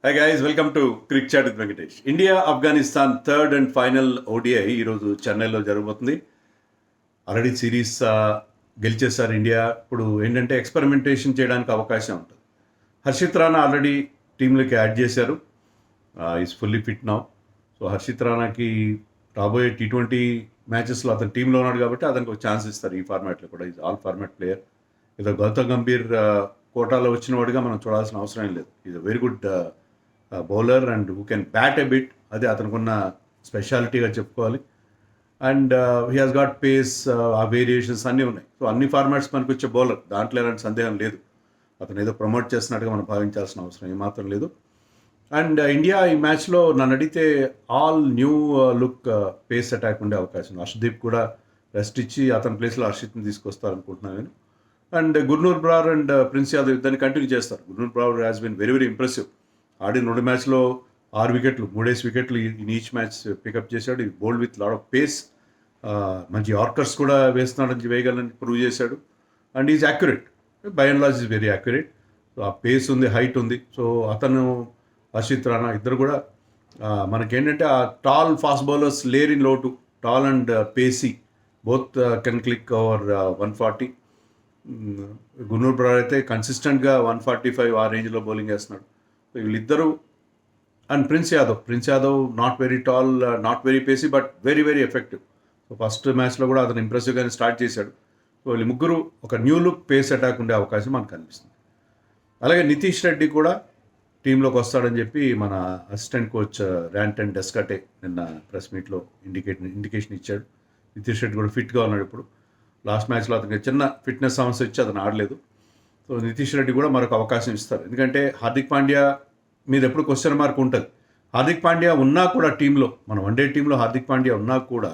High guys, welcome to crick chat with Venkatesh. India Afghanistan third and final ODI ఈరోజు చెన్నైలో జరగబోతుంది. Already series గెలిచేశారు India. ఇప్పుడు ఏంటంటే ఎక్స్పెరిమెంటేషన్ చేయడానికి అవకాశం ఉంటుంది. హర్షిత్ రాణా ఆల్రెడీ టీంలోకి యాడ్ చేశారు. Is fully fit now. So Harshit రాణాకి రాబోయే T20 మ్యాచెస్లో అతను టీంలో ఉన్నాడు కాబట్టి అతనికి ఒక ఛాన్స్ ఇస్తారు ఈ ఫార్మాట్లో కూడా. Is all format player. ఏదో గౌతమ్ గంభీర్ కోటాలో వచ్చిన వాడిగా మనం చూడాల్సిన అవసరం ఏం లేదు. Is a very good bowler and who can bat a bit. అదే అతనుకున్న స్పెషాలిటీగా చెప్పుకోవాలి. And he has got pace, ఆ వేరియేషన్స్ అన్నీ ఉన్నాయి. సో అన్ని ఫార్మాట్స్ మనకు వచ్చే బౌలర్, దాంట్లో ఎలాంటి సందేహం లేదు. అతను ఏదో ప్రమోట్ చేస్తున్నట్టుగా మనం భావించాల్సిన అవసరం ఏమాత్రం లేదు. అండ్ ఇండియా ఈ మ్యాచ్లో నన్ను అడిగితే all new look face attack ఉండే అవకాశం. హర్షదీప్ కూడా రెస్ట్ ఇచ్చి అతని ప్లేస్లో హర్షిత్ని తీసుకొస్తారనుకుంటున్నాను నేను. అండ్ గుర్నూర్ బ్రార్ అండ్ ప్రిన్స్ యాదవ్ ఇద్దరిని కంటిన్యూ చేస్తారు. Gurnoor Brar has been very very impressive. ఆడిన 2 మ్యాచ్లో 6 వికెట్లు, 3 వికెట్లు ఇన్ ఈచ్ మ్యాచ్ పికప్ చేశాడు. He bowled with lot of pace. మంచి యార్కర్స్ కూడా వేస్తున్నాడని వేయగలని ప్రూవ్ చేశాడు. And is accurate. By and large is very accurate. So ఆ పేస్ ఉంది, హైట్ ఉంది. సో అతను, హర్షిత్ రాణా ఇద్దరు కూడా మనకేంటంటే ఆ టాల్ ఫాస్ట్ బౌలర్స్ లేర్ ఇన్ లోటు. Tall and pacey both can click over 140. Gurnoor Brar అయితే కన్సిస్టెంట్గా 145 ఆ రేంజ్లో బౌలింగ్ వేస్తున్నాడు. సో వీళ్ళిద్దరూ and Prince Yadav not very tall, not very pacy, but very very effective. So first మ్యాచ్లో కూడా అతను ఇంప్రెసివ్గానే స్టార్ట్ చేశాడు. సో వీళ్ళు ముగ్గురు ఒక న్యూ లుక్ పేస్ అటాక్ ఉండే అవకాశం మనకు కనిపిస్తుంది. అలాగే నితీష్ రెడ్డి కూడా టీంలోకి వస్తాడని చెప్పి మన అసిస్టెంట్ కోచ్ ర్యాంటన్ డెస్కటే నిన్న ప్రెస్ మీట్లో ఇండికేషన్ ఇచ్చాడు. నితీష్ రెడ్డి కూడా ఫిట్గా ఉన్నాడు ఇప్పుడు. లాస్ట్ మ్యాచ్లో అతనికి చిన్న ఫిట్నెస్ సమస్య వచ్చి అతను ఆడలేదు. సో నితీష్ రెడ్డి కూడా మరొక అవకాశం ఇస్తారు. ఎందుకంటే హార్దిక్ పాండ్యా మీద ఎప్పుడు క్వశ్చన్ మార్క్ ఉంటుంది. హార్దిక్ పాండ్యా ఉన్నా కూడా టీంలో, మన వన్డే టీంలో హార్దిక్ పాండ్యా ఉన్నా కూడా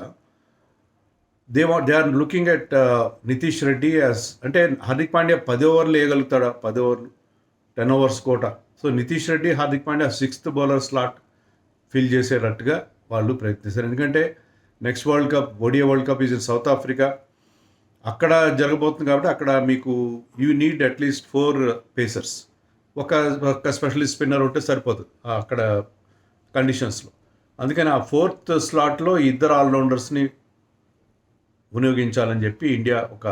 they are looking at Nitish Reddy as, అంటే హార్దిక్ పాండ్యా 10 ఓవర్లు వేయగలుగుతాడా, 10 ఓవర్లు 10 overs quota. So Nitish Reddy, Hardik Pandya 6th bowler slot fill చేసేటట్టుగా వాళ్ళు ప్రయత్నిస్తారు. ఎందుకంటే next world cup, ODI world cup is in South Africa. అక్కడ జరగబోతుంది కాబట్టి అక్కడ మీకు యూ నీడ్ అట్లీస్ట్ 4 పేసర్స్. ఒక స్పెషలిస్ట్ స్పిన్నర్ ఉంటే సరిపోతుంది అక్కడ కండిషన్స్లో. అందుకని ఆ 4th స్లాట్లో ఇద్దరు ఆల్రౌండర్స్ని వినియోగించాలని చెప్పి ఇండియా ఒక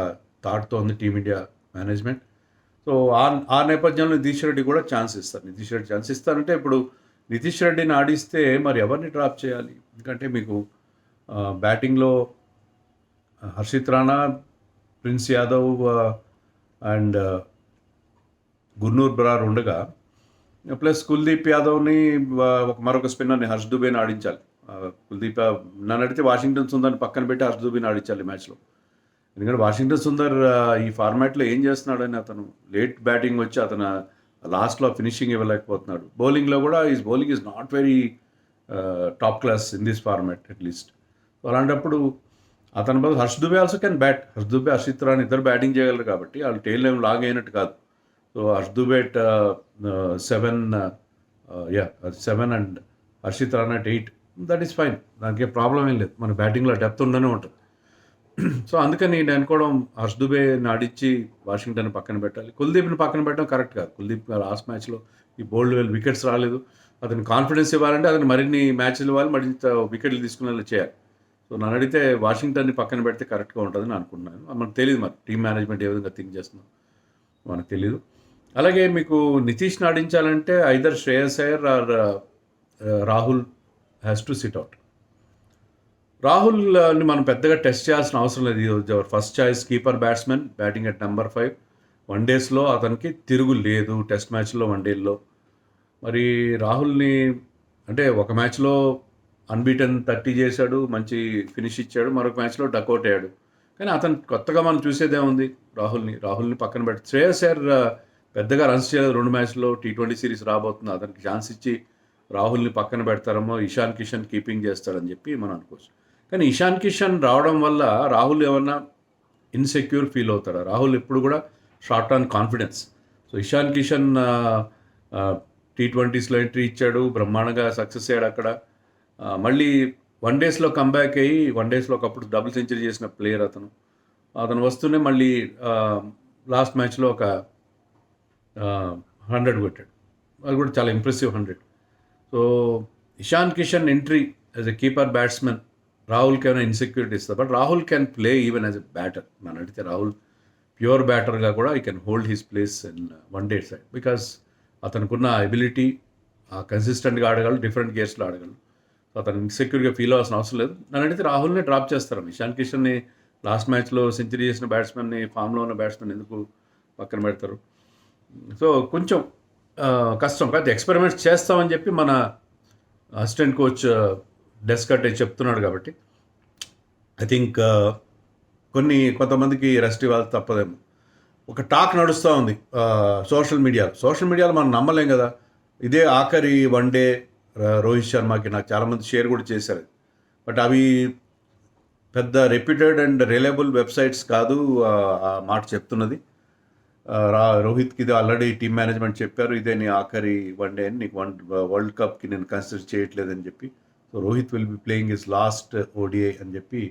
థాట్తో ఉంది టీమిండియా మేనేజ్మెంట్. సో ఆ నేపథ్యంలో నితీష్ రెడ్డి కూడా ఛాన్స్ ఇస్తారు. నితీష్ రెడ్డి ఛాన్స్ ఇస్తారంటే ఇప్పుడు నితీష్ రెడ్డిని ఆడిస్తే మరి ఎవరిని డ్రాప్ చేయాలి? ఎందుకంటే మీకు బ్యాటింగ్లో హర్షిత్ రాణా, ప్రిన్స్ యాదవ్ అండ్ గుర్నూర్ బ్రార్ ఉండగా, ప్లస్ కుల్దీప్ యాదవ్ని మరొక స్పిన్నర్ని హర్ష్ దుబేని ఆడించాలి. కుల్దీప్ నన్ను అడిగితే వాషింగ్టన్ సుందర్ని పక్కన పెట్టి హర్ష్ దుబేని ఆడించాలి ఈ మ్యాచ్లో. ఎందుకంటే వాషింగ్టన్ సుందర్ ఈ ఫార్మాట్లో ఏం చేస్తున్నాడని, అతను లేట్ బ్యాటింగ్ వచ్చి అతను లాస్ట్లో ఫినిషింగ్ ఇవ్వలేకపోతున్నాడు. బౌలింగ్లో కూడా bowling is not very top class in this format at least. అలాంటప్పుడు అతని బదులు Harsh Dubey also can bat. Harsh Dubey, Harshit Rana ఇద్దరు బ్యాటింగ్ చేయగలరు కాబట్టి వాళ్ళు టైల్ ఏం లాగ్ అయినట్టు కాదు. So Harsh Dubey 7 and Harshit Rana 8, that is fine. దానికి ప్రాబ్లం ఏం లేదు. మన బ్యాటింగ్లో డెప్త్ ఉండనే ఉంటుంది. సో అందుకని నేను అనుకోవడం హర్ష్ దుబేని ఆడించి వాషింగ్టన్ పక్కన పెట్టాలి. కుల్దీప్ని పక్కన పెట్టడం కరెక్ట్ కాదు. కుల్దీప్ లాస్ట్ మ్యాచ్లో ఈ బోల్డ్ వికెట్స్ రాలేదు. అతనికి కాన్ఫిడెన్స్ ఇవ్వాలంటే అతను మరిన్ని మ్యాచ్లు ఇవ్వాలి, మరింత వికెట్లు తీసుకునేలా చేయాలి. సో నన్ను అడిగితే వాషింగ్టన్ని పక్కన పెడితే కరెక్ట్గా ఉంటుందని అనుకుంటున్నాను. మనకు తెలియదు మరి టీమ్ మేనేజ్మెంట్ ఏ విధంగా థింక్ చేస్తుందో మనకు తెలియదు. అలాగే మీకు నితీష్ని ఆడించాలంటే either Shreyas Iyer or Rahul has to sit out. రాహుల్ని మనం పెద్దగా టెస్ట్ చేయాల్సిన అవసరం లేదు. ఈరోజు first choice keeper batsmen, batting at number 5. వన్డేస్లో అతనికి తిరుగు లేదు, టెస్ట్ మ్యాచ్లో, వన్డేల్లో. మరి రాహుల్ని అంటే ఒక మ్యాచ్లో అన్బీటన్ 30 చేశాడు, మంచి ఫినిష్ ఇచ్చాడు. మరొక మ్యాచ్లో డక్అవుట్ అయ్యాడు. కానీ అతను కొత్తగా మనం చూసేదే ఉంది రాహుల్ని పక్కన పెట్టి. శ్రేయస్ అయ్యర్ పెద్దగా రన్స్ చేయలేదు 2 మ్యాచ్లో. T20 సిరీస్ రాబోతుంది, అతనికి ఛాన్స్ ఇచ్చి రాహుల్ని పక్కన పెడతారేమో, ఇషాన్ కిషన్ కీపింగ్ చేస్తాడని చెప్పి మనం అనుకోవచ్చు. కానీ ఇషాన్ కిషన్ రావడం వల్ల రాహుల్ ఏమన్నా ఇన్సెక్యూర్ ఫీల్ అవుతాడా? రాహుల్ ఎప్పుడు కూడా short on confidence. So Ishan Kishan T20స్లో ఎంట్రీ ఇచ్చాడు, బ్రహ్మాండంగా సక్సెస్ అయ్యాడు అక్కడ. మళ్ళీ వన్డేస్లో కంబ్యాక్ అయ్యి, వన్డేస్లో ఒకప్పుడు డబుల్ సెంచరీ చేసిన ప్లేయర్ అతను వస్తూనే మళ్ళీ లాస్ట్ మ్యాచ్లో ఒక 100 కొట్టాడు. అది కూడా చాలా impressive 100. So Ishan Kishan entry as a keeper batsmen రాహుల్కి ఏమైనా ఇన్సెక్యూరిటీ ఇస్తుంది, but Rahul can play even as a batter. మనం అడిగితే రాహుల్ ప్యూర్ బ్యాటర్గా కూడా he can hold his place in one day side, because అతనుకున్న ఎబిలిటీ కన్సిస్టెంట్గా ఆడగలడు, డిఫరెంట్ గేర్స్లో ఆడగలడు. సో అతను ఇన్సెక్యూర్గా ఫీల్ అవ్వాల్సిన అవసరం లేదు. నన్ను అడిగితే రాహుల్ని డ్రాప్ చేస్తారు. ఇషాన్ కిషన్ని లాస్ట్ మ్యాచ్లో సెంచరీ చేసిన బ్యాట్స్మెన్ని, ఫామ్లో ఉన్న బ్యాట్స్మెన్ ఎందుకు పక్కన పెడతారు? సో కొంచెం కష్టం కాదు. ఎక్స్పెరిమెంట్స్ చేస్తామని చెప్పి మన అసిస్టెంట్ కోచ్ డెస్కట్ చెప్తున్నాడు కాబట్టి ఐ థింక్ కొంతమందికి రెస్ట్ ఇవ్వాలి తప్పదేమో. ఒక టాక్ నడుస్తూ ఉంది సోషల్ మీడియాలో మనం నమ్మలేం కదా. ఇదే ఆఖరి వన్ డే రోహిత్ శర్మకి నాకు చాలామంది షేర్ కూడా చేశారు. బట్ అవి పెద్ద రెప్యూటెడ్ అండ్ రిలయబుల్ వెబ్సైట్స్ కాదు ఆ మాట చెప్తున్నది. రోహిత్కి ఇది ఆల్రెడీ టీమ్ మేనేజ్మెంట్ చెప్పారు, ఇదే నీ ఆఖరి వన్ డే అని, నీకు వరల్డ్ కప్కి నేను కన్సిడర్ చేయట్లేదని చెప్పి. So Rohit will be playing his last ODI అని చెప్పి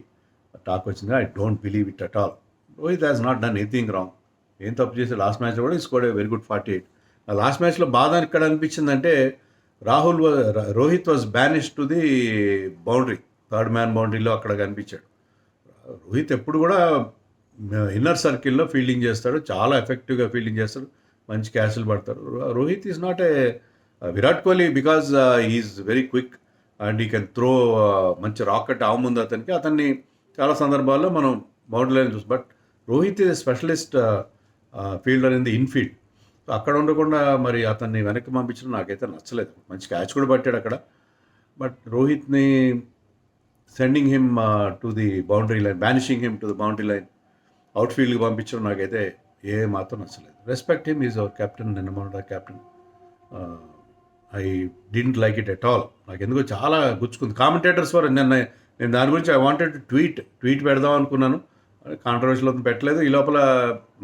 టాక్ వచ్చింది. I don't believe it at all. Rohit has not done anything wrong. ఏం తప్పు చేసి లాస్ట్ మ్యాచ్లో కూడా స్కోర్డ్ వెరీ గుడ్ 48. లాస్ట్ మ్యాచ్లో బాధ ఇక్కడ అనిపించిందంటే Rohit was banished to the boundary, third man బౌండరీలో అక్కడ కనిపించాడు. రోహిత్ ఎప్పుడు కూడా ఇన్నర్ సర్కిల్లో ఫీల్డింగ్ చేస్తాడు, చాలా ఎఫెక్టివ్గా ఫీల్డింగ్ చేస్తాడు, మంచి క్యాచ్లు పడతాడు. Rohit is not a Virat Kohli because is very quick and ఈ కెన్ త్రో మంచి రాకెట్ ముందు అతన్ని చాలా సందర్భాల్లో మనం బౌండరీ లైన్ చూస్తాం. But Rohit is specialist fielder in the Enfield. So అక్కడ ఉండకుండా మరి అతన్ని వెనక్కి పంపించడం నాకైతే నచ్చలేదు. మంచి క్యాచ్ కూడా పట్టాడు అక్కడ. బట్ రోహిత్ని sending him to the boundary line, banishing him to the boundary line, అవుట్ఫీల్డ్కి పంపించడం నాకైతే ఏ మాత్రం నచ్చలేదు. Respect him, is our captain, నిన్న captain. I didn't like it at all. నాకు ఎందుకో చాలా గుచ్చుకుంది. కామెంటేటర్స్ వర్ నేను దాని గురించి ఐ వాంటెడ్ ట్వీట్ పెడదాం అనుకున్నాను, కాంట్రవర్షియల్ పెట్టలేదు. ఈ లోపల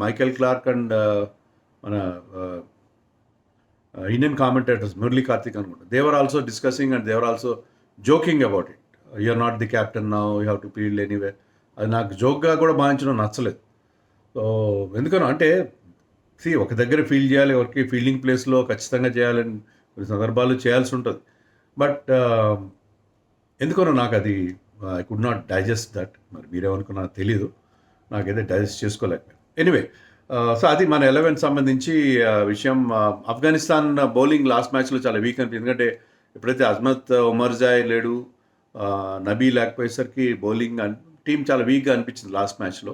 మైకేల్ క్లార్క్ అండ్ మన ఇండియన్ కామెంటేటర్స్ మురళీ కార్తిక్ అనుకుంటా, they were also discussing and they were also joking about it. You are not the captain now, you have to field anyway. అది నాకు జోక్గా కూడా భావించడం నచ్చలేదు. సో ఎందుకనో అంటే ఒక దగ్గర ఫీల్డ్ చేయాలి, ఎవరికి ఫీల్డింగ్ ప్లేస్లో ఖచ్చితంగా చేయాలని కొన్ని సందర్భాలు చేయాల్సి ఉంటుంది. బట్ ఎందుకనో నాకు అది I could not digest that. మరి మీరేమనుకున్నా తెలీదు, నాకైతే డైజెస్ట్ చేసుకోలేకపోయాను. ఎనీవే, సో అది మన 11 సంబంధించి విషయం. ఆఫ్ఘనిస్తాన్ బౌలింగ్ లాస్ట్ మ్యాచ్లో చాలా వీక్ అనిపించింది. ఎందుకంటే ఎప్పుడైతే అజ్మత్ ఉమర్జాయ్ లేడు, నబీ లేకపోయేసరికి బౌలింగ్ టీం చాలా వీక్గా అనిపించింది లాస్ట్ మ్యాచ్లో.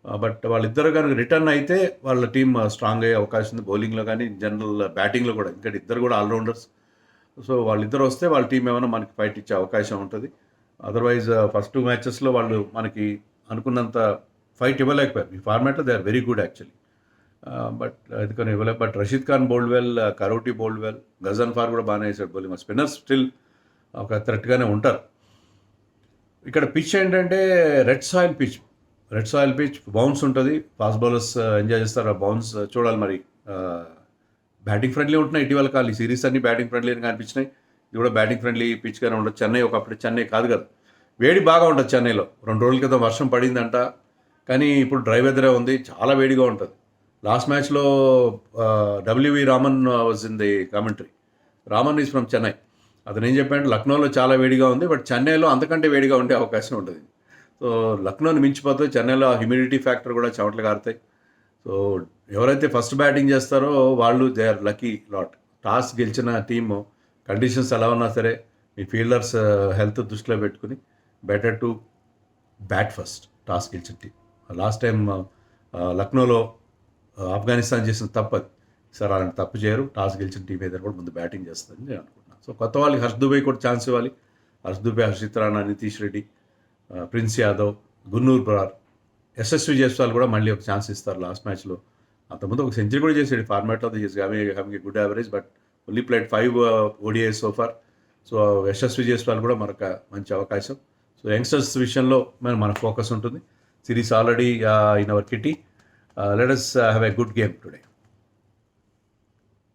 బట్ వాళ్ళిద్దరు కనుక రిటర్న్ అయితే వాళ్ళ టీం స్ట్రాంగ్ అయ్యే అవకాశం ఉంది, బౌలింగ్లో కానీ జనరల్ బ్యాటింగ్లో కూడా. ఎందుకంటే ఇద్దరు కూడా ఆల్రౌండర్స్. సో వాళ్ళిద్దరు వస్తే వాళ్ళ టీం ఏమైనా మనకి ఫైట్ ఇచ్చే అవకాశం ఉంటుంది. అదర్వైజ్ ఫస్ట్ 2 మ్యాచెస్లో వాళ్ళు మనకి అనుకున్నంత ఫైట్ ఇవ్వలేకపోయారు. ఈ ఫార్మాట్లో they are very good actually, but ఎందుకని ఇవ్వలేదు. But Rashid Khan bowled well, Kharote bowled well, Ghazanfar కూడా బాగానే వేసాడు బౌలింగ్. మా స్పిన్నర్స్ స్టిల్ ఒక థ్రెట్గానే ఉంటారు. ఇక్కడ పిచ్ ఏంటంటే రెడ్ సాయిల్ పిచ్, బౌన్స్ ఉంటుంది, ఫాస్ట్ బౌలర్స్ ఎంజాయ్ చేస్తారు ఆ బౌన్స్ చూడాలి. మరి బ్యాటింగ్ ఫ్రెండ్లీ ఉంటున్నాయి ఇటీవల కాలం. ఈ సిరీస్ అన్ని బ్యాటింగ్ ఫ్రెండ్లీ అని కనిపించినాయి. ఇది కూడా బ్యాటింగ్ ఫ్రెండ్లీ పిచ్గానే ఉండదు. చెన్నై ఒకప్పుడు చెన్నై కాదు కదా, వేడి బాగా ఉంటుంది చెన్నైలో. 2 రోజుల క్రితం వర్షం పడిందంట, కానీ ఇప్పుడు డ్రై వెదరే ఉంది, చాలా వేడిగా ఉంటుంది. లాస్ట్ మ్యాచ్లో W V Raman was in the commentary. Raman is from Chennai. అతను ఏం చెప్పాడంటే లక్నోలో చాలా వేడిగా ఉంది, బట్ చెన్నైలో అంతకంటే వేడిగా ఉండే అవకాశం ఉంటుంది. సో లక్నోని మించిపోతే చెన్నైలో హ్యూమిడిటీ ఫ్యాక్టర్ కూడా చెమటలు కారుతాయి. సో ఎవరైతే ఫస్ట్ బ్యాటింగ్ చేస్తారో వాళ్ళు they are lucky lot. Toss గెలిచిన టీము కండిషన్స్ ఎలా ఉన్నా సరే మీ ఫీల్డర్స్ హెల్త్ దృష్టిలో పెట్టుకుని better to bat first. Toss గెలిచిన టీం లాస్ట్ టైం లక్నోలో ఆఫ్ఘనిస్తాన్ చేసిన తప్పది. సార్ అలాంటి తప్పు చేయరు. టాస్ గెలిచిన టీం ఏదైనా కూడా ముందు బ్యాటింగ్ చేస్తుందని నేను అనుకుంటున్నాను. సో కొత్త వాళ్ళకి హర్ష్ దుబే కూడా ఛాన్స్ ఇవ్వాలి. హర్ష్ దుబే, హర్షిత్ రాణా, నితీష్ రెడ్డి, ప్రిన్స్ యాదవ్, గున్నూర్ బరార్, యశస్వి జైస్వాల్ కూడా మళ్ళీ ఒక ఛాన్స్ ఇస్తారు. లాస్ట్ మ్యాచ్లో అంతకుముందు ఒక సెంచరీ కూడా చేసాడు ఫార్మాట్లో. Having good average, but only played 5 ODIs so far. So Yashasvi Jaiswal కూడా మరొక మంచి అవకాశం. సో యంగ్స్టర్స్ విషయంలో మన ఫోకస్ ఉంటుంది. Series already in our kitty. Let us have a good game today.